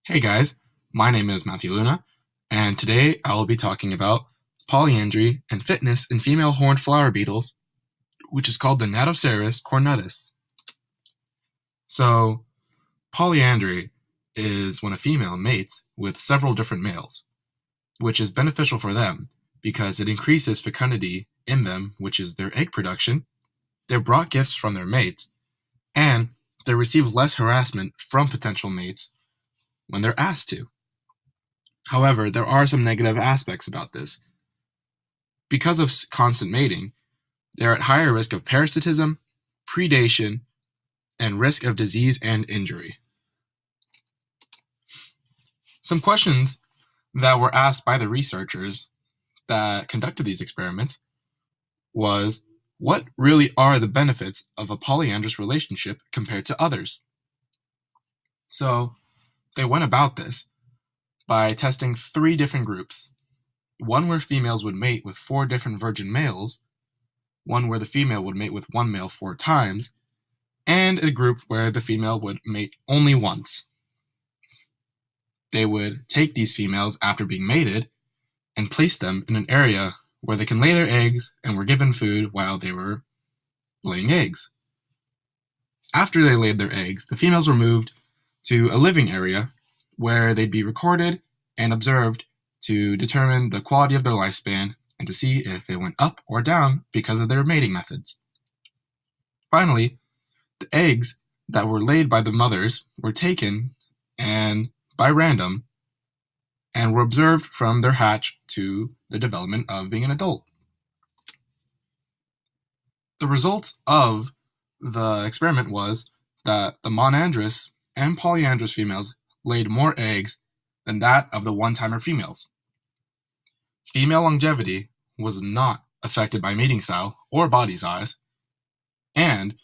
Hey guys, my name is Matthew Luna, and today I will be talking about polyandry and fitness in female horned flower beetles, which is called the Gnatocerus cornutus. So, polyandry is when a female mates with several different males, which is beneficial for them because it increases fecundity in them, which is their egg production. They're brought gifts from their mates, and they receive less harassment from potential mates when they're asked to. However, there are some negative aspects about this. Because of constant mating, they're at higher risk of parasitism, predation, and risk of disease and injury. Some questions that were asked by the researchers that conducted these experiments was, what really are the benefits of a polyandrous relationship compared to others? So they went about this by testing 3 different groups. One where females would mate with 4 different virgin males, one where the female would mate with one male 4 times, and a group where the female would mate only once. They would take these females after being mated and place them in an area where they can lay their eggs and were given food while they were laying eggs. After they laid their eggs, the females were moved to a living area where they'd be recorded and observed to determine the quality of their lifespan and to see if they went up or down because of their mating methods. Finally, the eggs that were laid by the mothers were taken and by random and were observed from their hatch to the development of being an adult. The results of the experiment was that the monandrous and polyandrous females laid more eggs than that of the one-timer females. Female longevity was not affected by mating style or body size, and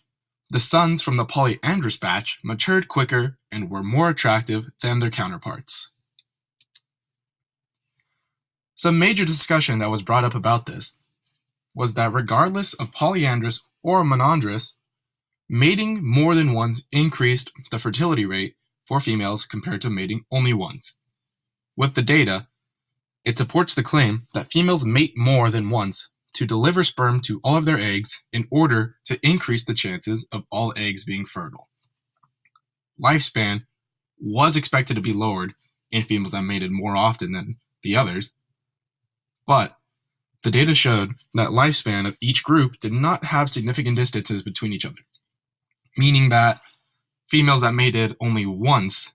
the sons from the polyandrous batch matured quicker and were more attractive than their counterparts. Some major discussion that was brought up about this was that regardless of polyandrous or monandrous, mating more than once increased the fertility rate for females compared to mating only once. With the data, it supports the claim that females mate more than once to deliver sperm to all of their eggs in order to increase the chances of all eggs being fertile. Lifespan was expected to be lowered in females that mated more often than the others, but the data showed that lifespan of each group did not have significant distances between each other, meaning that females that mated only once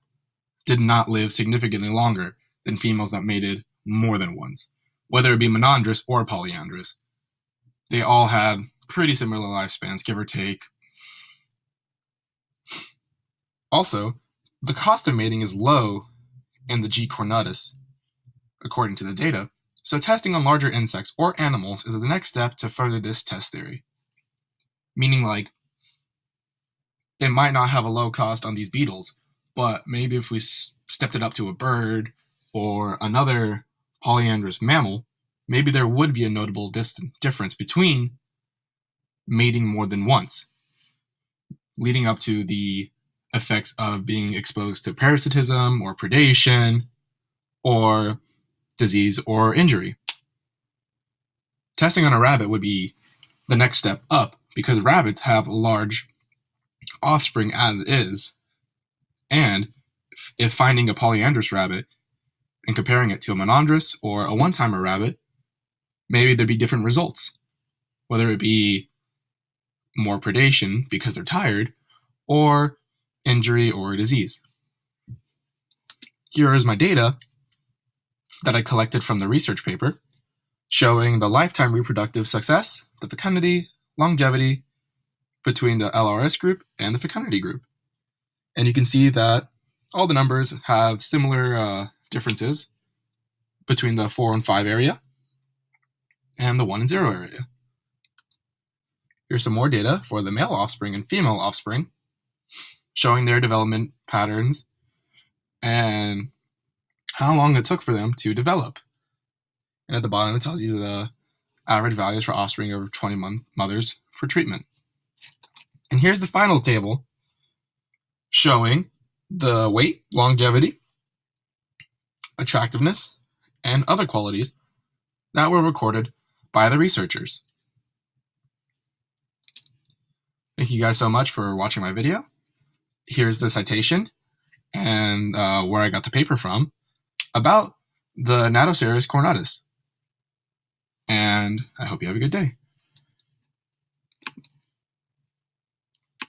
did not live significantly longer than females that mated more than once, whether it be monandrous or polyandrous. They all had pretty similar lifespans, give or take. Also, the cost of mating is low in the G. cornutus, according to the data, so testing on larger insects or animals is the next step to further this test theory. Meaning, like, it might not have a low cost on these beetles, but maybe if we stepped it up to a bird or another polyandrous mammal, maybe there would be a notable difference between mating more than once, leading up to the effects of being exposed to parasitism or predation or disease or injury. Testing on a rabbit would be the next step up because rabbits have large offspring as is, and if finding a polyandrous rabbit and comparing it to a monandrous or a one-timer rabbit, maybe there'd be different results, whether it be more predation because they're tired or injury or disease. Here is my data that I collected from the research paper showing the lifetime reproductive success, the fecundity, longevity between the LRS group and the fecundity group. And you can see that all the numbers have similar differences between the 4 and 5 area and the 1 and 0 area. Here's some more data for the male offspring and female offspring, showing their development patterns and how long it took for them to develop. And at the bottom, it tells you the average values for offspring over 20 mothers for treatment. And here's the final table showing the weight, longevity, attractiveness, and other qualities that were recorded by the researchers. Thank you guys so much for watching my video. Here's the citation and where I got the paper from about the Gnatocerus cornutus. And I hope you have a good day.